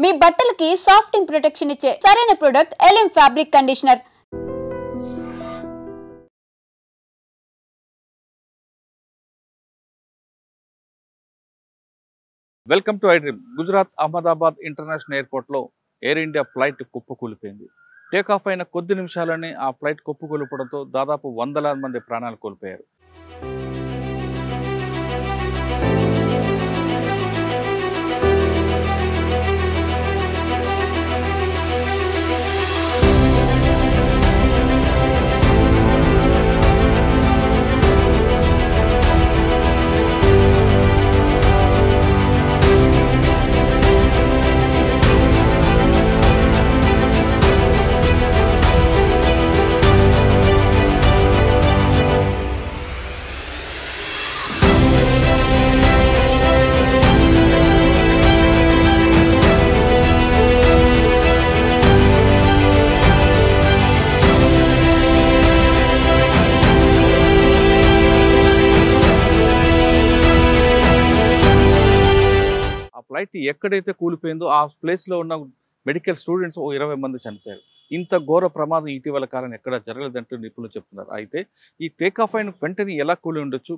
మీ బట్టలకి సాఫ్టింగ్ ప్రొటెక్షన్ ఇచ్చే సరైన ప్రొడక్ట్ ఎలిమ్ fabric conditioner. Welcome to I dream. Gujarat Ahmedabad international ఎయిర్పోర్ట్లో ఎయిర్ ఇండియా ఫ్లైట్ కుప్పకూలిపోయింది. టేక్ ఆఫ్ అయిన కొద్ది నిమిషాలనే ఆ ఫ్లైట్ కుప్పకూలిపోవడంతో దాదాపు వందలాది మంది ప్రాణాలు కోల్పోయారు. ఫ్లైట్ ఎక్కడైతే కూలిపోయిందో ఆ ప్లేస్లో ఉన్న మెడికల్ స్టూడెంట్స్ 20 మంది చనిపోయారు. ఇంత ఘోర ప్రమాదం ఇటీవల కాలం ఎక్కడ జరగలేదంటూ నిపుణులు చెప్తున్నారు. అయితే ఈ టేక్ ఆఫ్ అయిన వెంటనే ఎలా కూలి ఉండొచ్చు,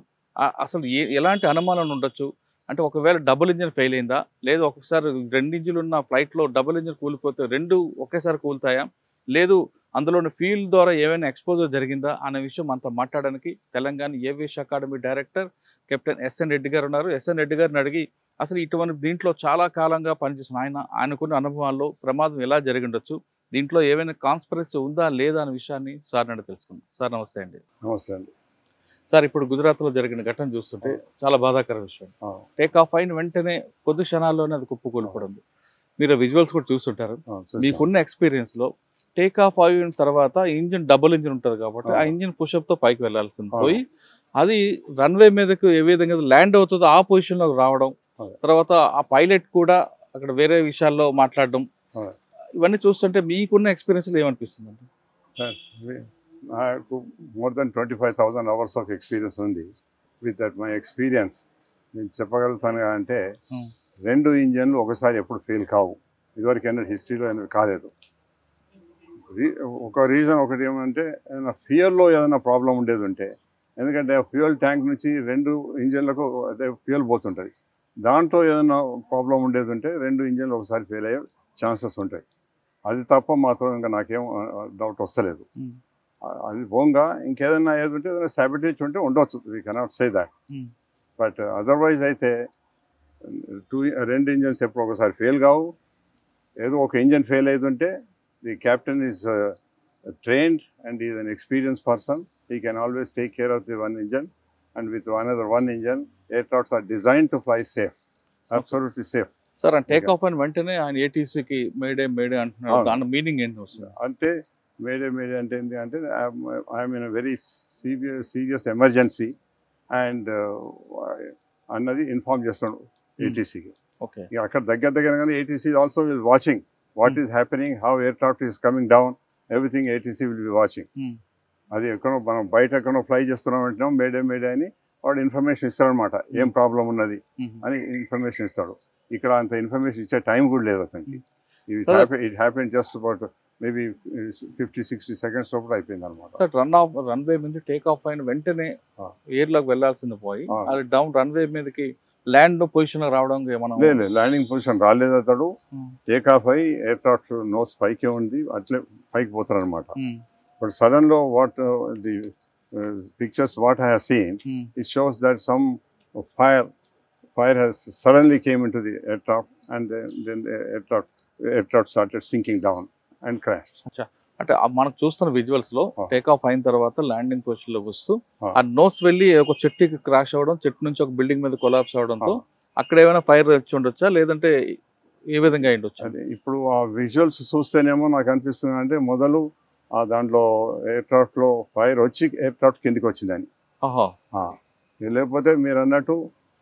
అసలు ఎలాంటి అనుమానం ఉండొచ్చు అంటే, ఒకవేళ డబుల్ ఇంజిన్ ఫెయిల్ అయిందా, లేదు ఒకసారి 2 ఇంజిన్లు ఉన్న ఫ్లైట్లో డబుల్ ఇంజిన్ కూలిపోతే 2 ఒకేసారి కూలుతాయా, లేదు అందులోని ఫ్యూల్ ద్వారా ఏమైనా ఎక్స్పోజర్ జరిగిందా అనే విషయం అంతా మాట్లాడడానికి Telangana aviation academy director captain S N Reddy garu ఉన్నారు. ఎస్ఎన్ రెడ్డి గారిని అడిగి అసలు ఇటువంటి దీంట్లో చాలా కాలంగా పనిచేసిన ఆయనకున్న అనుభవాల్లో ప్రమాదం ఎలా జరిగిండొచ్చు, దీంట్లో ఏమైనా కాన్స్పిరసీ ఉందా లేదా అనే విషయాన్ని సార్ అడిగి తెలుసుకుందాం. సార్ నమస్తే అండి. నమస్తే అండి. సార్, ఇప్పుడు గుజరాత్లో జరిగిన ఘటన చూస్తుంటే చాలా బాధాకర విషయం. టేక్ ఆఫ్ అయిన వెంటనే కొద్ది క్షణాల్లోనే అది కుప్పకూలిపోవడం. మీరు విజువల్స్ కూడా చూస్తుంటారు. మీకున్న ఎక్స్పీరియన్స్లో టేక్ ఆఫ్ అయిన తర్వాత ఇంజిన్ డబుల్ ఇంజిన్ ఉంటుంది కాబట్టి ఆ ఇంజిన్ పుషప్తో పైకి వెళ్లాల్సింది పోయి అది రన్వే మీదకు ఏ విధంగా ల్యాండ్ అవుతుందో ఆ పొజిషన్లోకి రావడం, తర్వాత ఆ పైలట్ కూడా అక్కడ వేరే విషయాల్లో మాట్లాడడం, ఇవన్నీ చూస్తుంటే మీకున్న ఎక్స్పీరియన్స్లో ఏమనిపిస్తుంది అండి? సార్, నాకు more than 25,000 hours of experience ఉంది. విత్ దట్ మై ఎక్స్పీరియన్స్ నేను చెప్పగలుగుతాను అంటే 2 ఇంజన్లు ఒకసారి ఎప్పుడు ఫెయిల్ కావు. ఇదివరకు ఏమైనా హిస్టరీలో ఏమైనా కాలేదు. ఒక రీజన్ ఒకటి ఏమంటే, ఏదైనా ఫ్యూయల్లో ఏదైనా ప్రాబ్లం ఉండేది ఉంటే, ఎందుకంటే ఫ్యూయల్ ట్యాంక్ నుంచి 2 ఇంజన్లకు అదే ఫ్యూయల్ పోతుంటుంది. దాంట్లో ఏదైనా ప్రాబ్లం ఉండేది ఉంటే 2 ఇంజన్లు ఒకసారి ఫెయిల్ అయ్యే ఛాన్సెస్ ఉంటాయి. అది తప్ప మాత్రం ఇంకా నాకేం డౌట్ వస్తలేదు. అది పోగా ఇంకేదైనా ఏది ఉంటే ఏదైనా సాబిటేజ్ ఉంటే ఉండవచ్చు. We cannot say that. But otherwise అయితే 2 ఇంజన్స్ ఎప్పుడు ఒకసారి ఫెయిల్ కావు. ఏదో ఒక ఇంజన్ ఫెయిల్ అవుతుంటే the captain is trained and is an experience person. He can always take care of the 1 engine, and with another 1 engine, aircrafts are designed to fly safe, absolutely safe. Sir, take off అయిన వెంటనే ఆయన ఏటీసీకి May Day May Day అంటున్నారు. దాని meaning ఏంటి వస్తుంది అంటే? May Day May Day అంటే ఏంటి అంటే, I'm in very serious emergency and అన్నది ఇన్ఫార్మ్ చేస్తాడు ఏటీసీకి. ఓకే, అక్కడ దగ్గర కానీ ATC also will watching what is happening, how aircraft is coming down, everything ATC will be watching. అది ఎక్కడో మనం బయట ఎక్కడో ఫ్లై చేస్తున్నాం అంటున్నాం మేడే మేడే అని వాడు ఇన్ఫర్మేషన్ ఇస్తాడనమాట. ఏం ప్రాబ్లం ఉన్నది అని ఇన్ఫర్మేషన్ ఇస్తాడు. ఇక్కడ అంత ఇన్ఫర్మేషన్ ఇచ్చే టైం కూడా లేదు అతనికి. It happen just about maybe 50-60 seconds లోపల అయిపోయింది అనమాట. రన్వే మీద టేక్ ఆఫ్ అయిన వెంటనే ఎయిర్లోకి వెళ్లాల్సింది పోయి అది డౌన్ రన్వే మీదకి ల్యాండ్ పొజిషన్ రావడం లేదు. ల్యాండింగ్ పొజిషన్ రాలేదు. అతడు టేక్ ఆఫ్ అయ్యి ఎయిర్క్రాఫ్ట్ నోస్ పైకే ఉంది, అట్లే పైకి పోతారు అనమాట. But suddenly, what the pictures what I have seen, it shows that some fire has suddenly came into the aircraft, and then the aircraft started sinking down and crashed. అంటే మనకు చూస్తున్న visuals లో టేక్ ఆఫ్ అయిన తర్వాత landing position లో వస్తూ ఆ nose వెళ్ళి ఒక చెట్టుకి క్రాష్ అవ్వడం, చెట్టు నుంచి ఒక బిల్డింగ్ మీద కొలాప్స్ అవడంతో అక్కడ ఏమైనా ఫైర్ వచ్చి ఉండొచ్చా, లేదంటే ఏ విధంగా అయి ఉండొచ్చు? అదే ఇప్పుడు ఆ విజువల్స్ చూస్తేనేమో నాకు అనిపిస్తుంది అంటే, మొదలు దాంట్లో ఎయిర్క్రాఫ్ట్లో ఫైర్ వచ్చి ఎయిర్క్రాఫ్ట్ కిందికి వచ్చిందని. లేకపోతే మీరు అన్నట్టు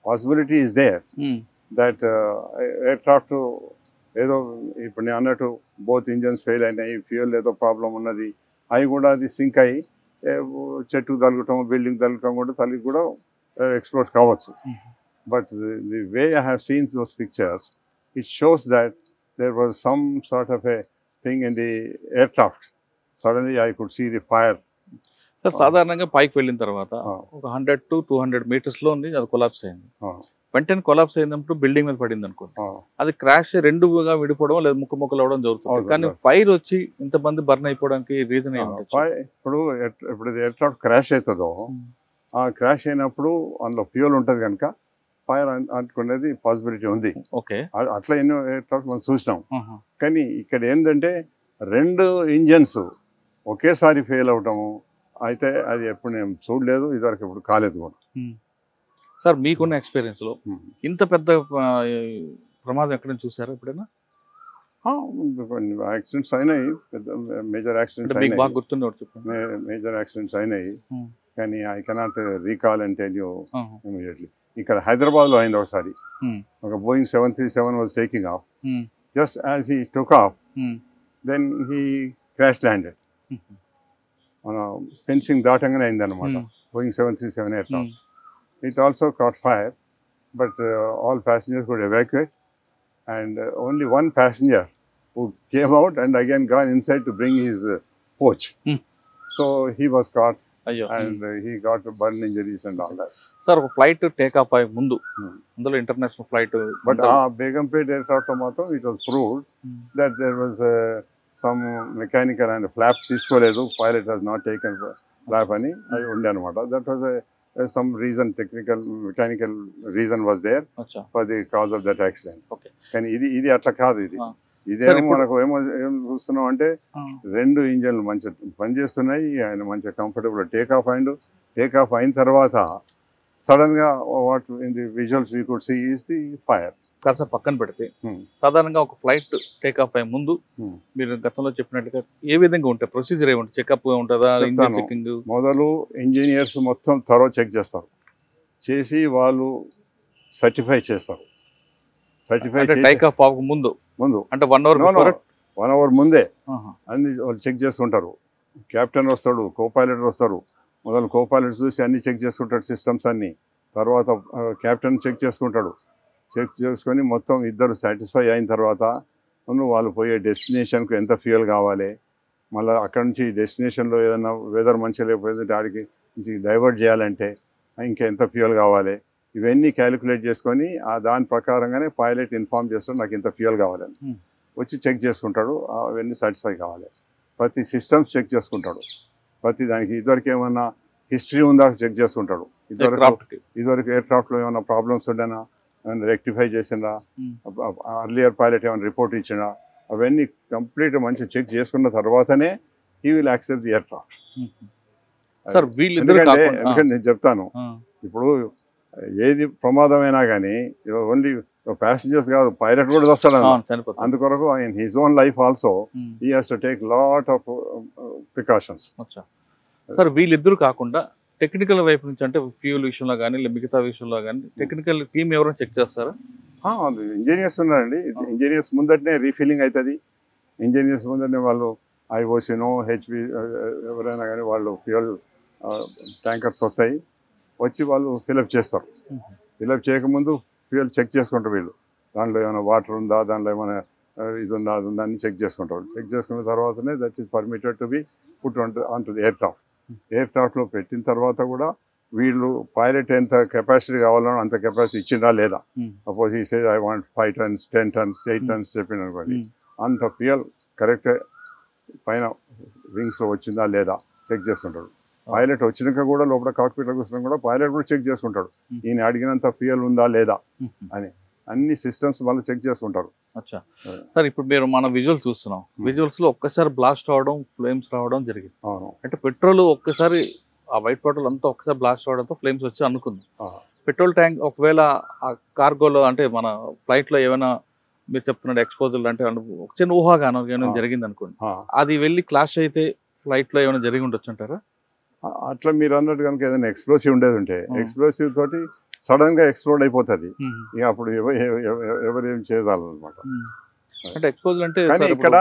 possibility is there that aircraft ఏదో ఇప్పుడు నేను అన్నట్టు బోత్ ఇంజన్స్ ఫెయిల్ అయినాయి, ఫ్యూయల్ ఏదో ప్రాబ్లం ఉన్నది, అవి కూడా అది సింక్ అయ్యి చెట్టు తగలటం, బిల్డింగ్ తగలటం కూడా తల్లి కూడా ఎక్స్ప్లోడ్ కావచ్చు. But the way I have seen those pictures, it shows that there was some sort of a thing in the aircraft. Suddenly I could see the fire. Sir సాధారణంగా పైకి వెళ్ళిన తర్వాత Ah. ఒక 100 to 200 metres లో ఉంది, అది collapse అయింది. Ah. వెంటనే కొలాప్స్ అయినప్పుడు బిల్డింగ్ మీద పడింది అనుకోండి, Ah. అది క్రాష్ రెండుగా విడిపోవడం లేదా ముక్కలు అవడం జరుగుతుంది. అవును, కానీ అవును. ఫైర్ వచ్చి ఇంతమంది బర్న్ అయిపోవడానికి రీజన్ ఏంటి? ఇప్పుడు ఎయిర్క్రాఫ్ట్ క్రాష్ అవుతుందో ఆ క్రాష్ అయినప్పుడు అందులో ఫ్యూయల్ ఉంటుంది కనుక ఫైర్ అంటుకునేది పాసిబిలిటీ ఉంది. ఓకే, అట్లా ఎన్నో ఎయిర్క్రాఫ్ట్ మనం చూసినాం. కానీ ఇక్కడ ఏంటంటే 2 ఇంజన్స్ ఒకేసారి ఫెయిల్ అవటము అయితే అది ఎప్పుడు నేను చూడలేదు, ఇదివరకు ఎప్పుడు కాలేదు కూడా. సార్ మీకున్న ఎక్స్పీరియన్స్ లో Hmm. ఇంత పెద్ద ప్రమాదం ఎక్కడైనా చూసారా ఎప్పుడైనా? యాక్సిడెంట్స్ అయినాయి, పెద్ద మేజర్ యాక్సిడెంట్స్ మీకు బాగా అయినాయి, గుర్తుండే ఒకటి చెప్పండి. మేజర్ యాక్సిడెంట్స్ అయినాయి. Hmm. కానీ I cannot recall and tell you ఆహా. ఇమీడియట్లీ. ఇక్కడ హైదరాబాద్లో అయింది ఒకసారి. Hmm. ఒక Boeing 737 was taking off. Hmm. Just as he took off Hmm. Then he crash landed. Hmm. మన ఫెన్సింగ్ దాటంగానే అయిందన్నమాట. Hmm. Boeing 737 aircraft. Hmm. It also caught fire, but all passengers could evacuate, and only one passenger who came out and again gone inside to bring his coach. Hmm. So he was caught అయ్యో. and he got burn injuries and all that. Sir ఒక flight take off అయ్యే ముందు Hmm. అందులో international flight But Begumpet aircraft matter, it was proved that there was some mechanical and flaps తీసుకోలేదు, pilot has not taken flap అని అది ఉండే అనమాట. That was some reason, technical mechanical reason was there for the cause of that accident. Okay. కానీ ఇది అట్లా కాదు. Sir, ఇదేమో ఇప్పుడు- మనకు ఏం చూస్తున్నాం అంటే 2 ఇంజన్లు మంచిగా పనిచేస్తున్నాయి, ఆయన మంచిగా కంఫర్టబుల్ టేక్ ఆఫ్ అయిన తర్వాత సడన్ గా what in the visuals we could see is the fire. కాస్త పక్కన పెడితే సాధారణంగా ఒక ఫ్లైట్ టేక్ ఆఫ్ అయ్యే ముందు మీరు గతంలో చెప్పినట్టుగా ఏ విధంగా ఉంటాయి ప్రొసీజర్ ఏముంటుంది? చెకప్ ఉంటుందా? ఇంజిన్ చెప్తాను. చెకింగ్ మొదలు ఇంజనీర్స్ మొత్తం థరో చెక్ చేస్తారు, చేసి వాళ్ళు సర్టిఫై చేస్తారు. సర్టిఫై అంటే టేక్ ఆఫ్ అవ్వక ముందు ముందు అంటే 1 అవర్ 1 అవర్ ముందే అన్ని వాళ్ళు చెక్ చేసుకుంటారు. కెప్టెన్ వస్తాడు, కో పైలట్ వస్తారు. మొదలు కో పైలట్ చూసి అన్ని చెక్ చేసుకుంటాడు, సిస్టమ్స్ అన్ని. తర్వాత కెప్టెన్ చెక్ చేసుకుంటాడు. చెక్ చేసుకొని మొత్తం ఇద్దరు సాటిస్ఫై అయిన తర్వాత వాళ్ళు పోయే డెస్టినేషన్కు ఎంత ఫ్యూయల్ కావాలి, మళ్ళీ అక్కడ నుంచి డెస్టినేషన్లో ఏదైనా వెదర్ మంచిగా లేకపోతే ఆడికి డైవర్ట్ చేయాలంటే ఇంకా ఎంత ఫ్యూయల్ కావాలి, ఇవన్నీ క్యాలిక్యులేట్ చేసుకొని దాని ప్రకారంగానే పైలట్ ఇన్ఫార్మ్ చేస్తాడు నాకు ఇంత ఫ్యూయల్ కావాలని. వచ్చి చెక్ చేసుకుంటాడు, అవన్నీ సాటిస్ఫై కావాలి. ప్రతి సిస్టమ్స్ చెక్ చేసుకుంటాడు. ప్రతి దానికి ఇదివరకు ఏమన్నా హిస్టరీ ఉందా చెక్ చేసుకుంటాడు. ఇదివరకు ఎయిర్క్రాఫ్ట్లో ఏమైనా ప్రాబ్లమ్స్ ఉండేనా, ఏమైనా రెక్టిఫై చేసిందా, అర్లియర్ పైలట్ ఏమైనా రిపోర్ట్ ఇచ్చినా, అవన్నీ కంప్లీట్ మంచిగా చెక్ చేసుకున్న తర్వాతనే he will accept the aircraft. ఎందుకంటే నేను చెప్తాను, ఇప్పుడు ఏది ప్రమాదమైనా కానీ ఓన్లీ ప్యాసింజర్స్ కాదు, పైలట్ కూడా వస్తాడు. అందుకొరకు in his own life also he has to take lot of precautions. Sir వీళ్ళిద్దరు కాకుండా టెక్నికల్ వైపు నుంచి అంటే ఫ్యూల్ విషయంలో కానీ మిగతా విషయంలో కానీ టెక్నికల్ టీమ్ ఎవరైనా చెక్ చేస్తారా? ఇంజనీర్స్ ఉన్నారండి. ఇంజనీర్స్ ముందటనే రీఫిల్లింగ్ అవుతుంది. ఇంజనీర్స్ ముందటనే వాళ్ళు ఐఓసినో హెచ్పి ఎవరైనా కానీ వాళ్ళు ఫ్యూయల్ ట్యాంకర్స్ వస్తాయి, వచ్చి వాళ్ళు ఫిలప్ చేస్తారు. ఫిలప్ చేయకముందు ఫ్యూయల్ చెక్ చేసుకుంటారు వీళ్ళు. దాంట్లో ఏమైనా వాటర్ ఉందా, దాంట్లో ఏమైనా ఇది ఉందా, అది ఉందా అని చెక్ చేసుకుంటారు. చెక్ చేసుకున్న తర్వాతనే that is permitted to be put on to the aircraft. ఎయిర్క్రాఫ్ట్లో పెట్టిన తర్వాత కూడా వీళ్ళు పైలట్ ఎంత కెపాసిటీ కావాలనో అంత కెపాసిటీ ఇచ్చిందా లేదా. సపోజ్ ఈ Sage I want 5 tons 10 tons 8 tons చెప్పిన అనుకోండి, అంత ఫ్యూయల్ కరెక్ట్ పైన వింగ్స్లో వచ్చిందా లేదా చెక్ చేసుకుంటాడు. పైలట్ వచ్చినాక కూడా లోపల కాక్పిట్లో కూర్చున్నా కూడా పైలట్ కూడా చెక్ చేసుకుంటాడు, ఈయన అడిగినంత ఫ్యూయల్ ఉందా లేదా అని. అన్ని సిస్టమ్స్ వాళ్ళు చెక్ చేసుకుంటారు. సార్ ఇప్పుడు మీరు మన విజువల్స్ చూస్తున్నాం, విజువల్స్ లో ఒక్కసారి బ్లాస్ట్ అవడం, ఫ్లేమ్స్ రావడం జరిగింది. అంటే పెట్రోల్ ఒక్కసారి ఆ వైట్ పెట్రోల్ అంతా ఒక్కసారి బ్లాస్ట్ అవడంతో ఫ్లేమ్స్ వచ్చి అనుకుంది. పెట్రోల్ ట్యాంక్ ఒకవేళ ఆ కార్గోలో అంటే మన ఫ్లైట్ లో ఏమైనా మీరు చెప్తున్నాడు ఎక్స్పోజర్ అంటే ఒక చిన్న ఊహాగానం ఏమైనా జరిగింది అనుకోండి, అది వెళ్ళి క్లాష్ అయితే ఫ్లైట్ లో ఏమైనా జరిగి ఉండొచ్చు అంటారా? అట్లా మీరు అన్నట్టు కనుక ఏదైనా ఎక్స్ప్లోసివ్ ఉండేది ఉంటే ఎక్స్ప్లోసివ్ తోటి సడన్ గా ఎక్స్ప్లోడ్ అయిపోతుంది. ఇక అప్పుడు ఎవరేం చేయాలన్నమాట. అంటే ఎక్స్పోజర్ అంటే కానీ ఇక్కడ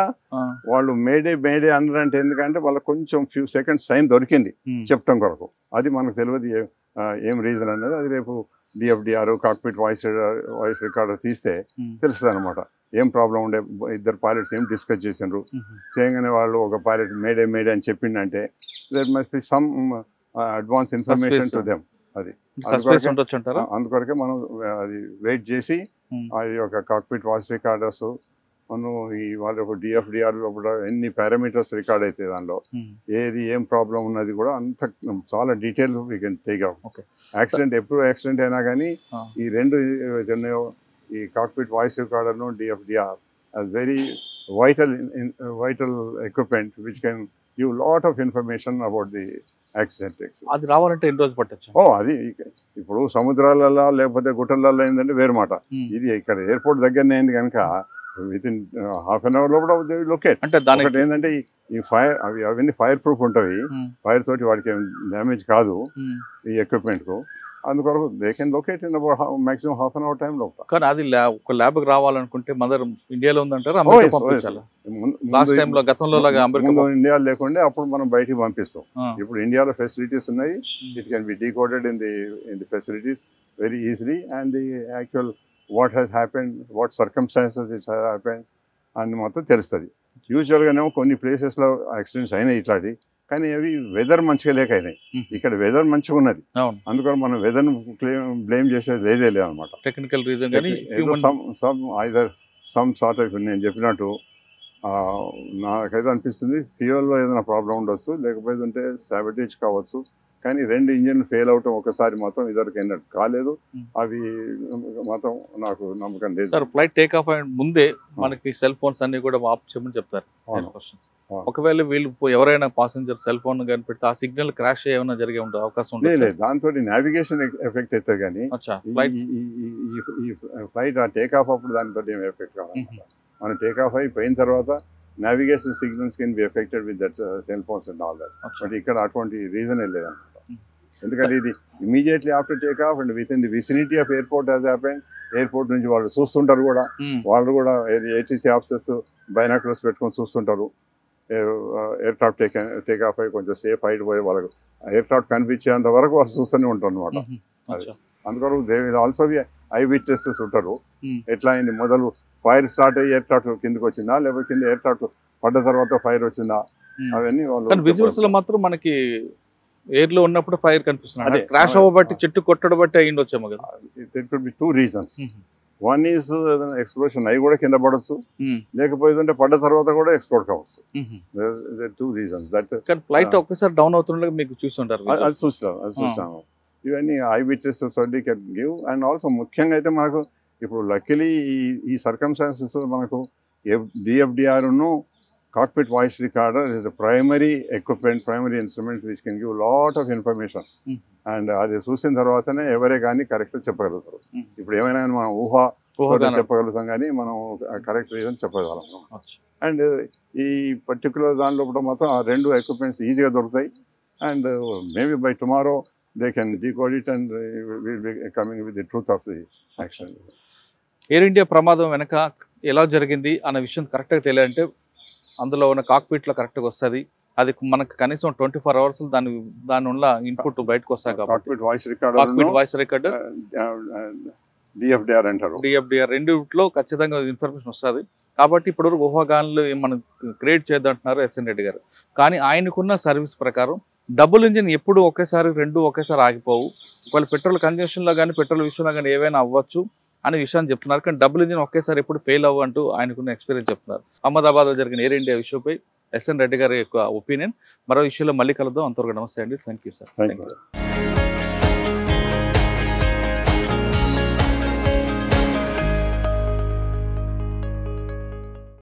వాళ్ళు మేడే అన్నారు అంటే ఎందుకంటే వాళ్ళకి కొంచెం ఫ్యూ సెకండ్స్ టైం దొరికింది చెప్పడం కొరకు. అది మనకు తెలియదు ఏం రీజన్ అనేది. అది రేపు డిఎఫ్డిఆర్ కాక్పిట్ వాయిస్ రికార్డర్ తీస్తే తెలుస్తుంది అనమాట. ఏం ప్రాబ్లం ఉండే, ఇద్దరు పైలట్స్ ఏం డిస్కస్ చేసిండ్రు, చేయగానే వాళ్ళు ఒక పైలట్ మేడే అని చెప్పిండంటే that must be some advance information to them. అది అందుకొరకే మనం అది వెయిట్ చేసి అది ఒక కాక్పిట్ వాయిస్ రికార్డర్స్ మనం ఈ వాళ్ళ ఒక డిఎఫ్డిఆర్ లోపల ఎన్ని పారామీటర్స్ రికార్డ్ అయితే దానిలో ఏది ఏం ప్రాబ్లం ఉన్నది కూడా అంత చాలా detail we can take out. Accident ఎప్పుడు యాక్సిడెంట్ అయినా కానీ ఈ రెండు ఈ కాక్పిట్ వాయిస్ రికార్డర్ను DFDR as very vital equipment which can give lot of information about the accident. అది రావాలంటే ఎన్ని రోజులు పట్టొచ్చు? అది ఇప్పుడు సముద్రాలలో లేకపోతే గుట్టలలో ఏంటంటే వేరు మాట. ఇది ఇక్కడ ఎయిర్పోర్ట్ దగ్గరనే అయింది కనుక within half an hour లోపల లొకేట్. అంటే దానికి ఏంటంటే ఈ ఫైర్ అవన్నీ ఫైర్ ప్రూఫ్ ఉంటాయి, ఫైర్ తోటి వాడికి ఏం డ్యామేజ్ కాదు ఈ ఎక్విప్మెంట్ కు. అందుకొరకు they can locate in maximum half an hour time లోపల. కానీ అది ఒక ల్యాబ్ రావాలనుకుంటే మదర్ ఇండియాలో ఉందంటారా? ముందు ఇండియా లేకుండే అప్పుడు మనం బయటికి పంపిస్తాం. ఇప్పుడు ఇండియాలో ఫెసిలిటీస్ ఉన్నాయి, it can be decoded in the facilities very easily and the actual what has happened, what circumstances it's happened అని మొత్తం తెలుస్తుంది. యూజువల్గానేమో కొన్ని ప్లేసెస్లో యాక్సిడెంట్స్ అయినాయి ఇట్లాంటి, కానీ అవి వెదర్ మంచిగా లేక అయినాయి. ఇక్కడ వెదర్ మంచిగా ఉన్నది, అందుకని మనం వెదర్ బ్లేమ్ చేసేది లేదే లేదనమాట. Technical reason some sort of నేను చెప్పినట్టు నాకైతే అనిపిస్తుంది ఫ్యూయల్లో ఏదైనా ప్రాబ్లం ఉండొచ్చు, లేకపోతే సాబిటేజ్ కావచ్చు. కానీ రెండు ఇంజిన్ ఫెయిల్ అవటం ఒకసారి మాత్రం ఇద్దరికి కాలేదు, అవి మాత్రం నాకు నమ్మకం లేదు. సార్ ఫ్లైట్ టేక్ ఆఫ్ అయిన ముందే మనకి సెల్ ఫోన్స్ అన్ని కూడా ఆఫ్ చేయమని చెప్తారు. ఒకవేళ వీళ్ళు ఎవరైనా పాసెంజర్ సెల్ ఫోన్ కానీ పెడితే ఆ సిగ్నల్ క్రాష్ ఏమైనా జరిగే ఉండే అవకాశం లేదు. దాంతో నావిగేషన్ ఎఫెక్ట్ అవుతుంది, కానీ ఈ ఫ్లైట్ ఆ టేక్ ఆఫ్ అప్పుడు దానితో ఏం ఎఫెక్ట్ కావాలన్నమాట. మనం టేక్ ఆఫ్ అయిపోయిన తర్వాత navigation signals can be affected with that cell phones and all that. But ఇక్కడ అటువంటి రీజన్ లేదన్నమాట. ఎందుకంటే ఇది immediately after take off and with in the vicinity of airport as happened. Airport నుంచి వాళ్ళు చూస్తుంటారు కూడా, వాళ్ళు కూడా ఏటీసీ ఆఫీసర్స్ బైనాక్యులర్స్ పెట్టుకొని చూస్తుంటారు. ఎయిర్క్రాఫ్ట్ టేక్ ఆఫ్ అయ్యి కొంచెం సేఫ్ హైట్ పోయి వాళ్ళకు ఎయిర్క్రాఫ్ట్ కనిపించేంత వరకు వాళ్ళు చూస్తూనే ఉంటారు అనమాట. అది అందుకొరకు they will also be I witnesses ఉంటారు. ఎట్లా అయింది, మొదలు ఫైర్ స్టార్ట్ అయ్యి ఎయిర్క్రాఫ్ట్ కిందకి వచ్చిందా, లేకపోతే కింద ఎయిర్క్రాఫ్ట్ పడ్డ తర్వాత ఫైర్ వచ్చిందా, అవన్నీ వాళ్ళు. విజువల్స్ లో మాత్రం మనకి ఎయిర్ లో ఉన్నప్పుడు ఫైర్ కనిపిస్తుంది, క్రాష్ అవ్వబట్టి చెట్టు కొట్టడం బట్టి అయ్యింది వచ్చాము కదా. There could be 2 reasons. One is explosion అవి కూడా కింద పడవచ్చు, లేకపోతే పడ్డ తర్వాత కూడా ఎక్స్ప్లోడ్ కావచ్చు. 2 reasons. దట్ ఫ్లైట్ ఒక్కసారి డౌన్ అవుతుండగా మీకు చూస్తుంటారు, అది చూస్తాము. ఇవన్నీ eye witnesses only can give. And also ముఖ్యంగా అయితే మనకు ఇప్పుడు లక్కీలీ ఈ సర్కమ్స్టాన్సెస్ మనకు డిఎఫ్డిఆర్ను cockpit voice recorder is the primary equipment, primary instrument which can give lot of information. And అది చూసిన తర్వాతనే ఎవరే కానీ కరెక్ట్ చెప్పగలుగుతారు. ఇప్పుడు ఏమైనా మనం ఊహ చెప్పగలుగుతాం, కానీ మనం కరెక్ట్ రీజన్ చెప్పగలం. అండ్ ఈ పర్టికులర్ దానిలో కూడా మొత్తం ఆ 2 ఎక్విప్మెంట్స్ ఈజీగా దొరుకుతాయి. And maybe by tomorrow they can decode it and will be coming with the truth of the accident. Air India ప్రమాదం వెనక ఎలా జరిగింది అన్న విషయం కరెక్ట్గా తెలియాలంటే అందులో ఉన్న కాక్పిట్లో కరెక్ట్గా వస్తుంది. అది మనకు కనీసం 24 hours దాని ఉన్న ఇన్పుట్ బయటకు వస్తాయి కాబట్టి వాయిస్ రికార్డర్ డిఎఫ్డిఆర్ అంటారు. డిఎఫ్డిఆర్ రెండిట్లో ఖచ్చితంగా ఇన్ఫర్మేషన్ వస్తుంది. కాబట్టి ఇప్పుడు ఊహాగానాలు మనం క్రియేట్ చేద్దంటున్నారు ఎస్ఎన్ రెడ్డి గారు. కానీ ఆయనకున్న సర్వీస్ ప్రకారం డబుల్ ఇంజిన్ ఎప్పుడు ఒకేసారి ఒకేసారి ఆగిపోవు. ఒకవేళ పెట్రోల్ కన్జంప్షన్లో కానీ పెట్రోల్ విషయంలో కానీ ఏవైనా అవ్వచ్చు అనే విషయాన్ని చెప్తున్నారు. కానీ డబుల్ ఇంజిన్ ఒకేసారి ఎప్పుడు ఫెయిల్ అవ్వంటూ ఆయనకున్న ఎక్స్పీరియన్స్ చెప్తున్నారు. అహ్మదాబాద్లో జరిగిన ఎయిర్ ఇండియా విషయంపై ఎస్ఎన్ రెడ్డి గారి యొక్క ఒపీనియన్. మరో విషయంలో మళ్ళీ కలుద్దాం. అంతవరకు నమస్తే అండి. Thank you sir.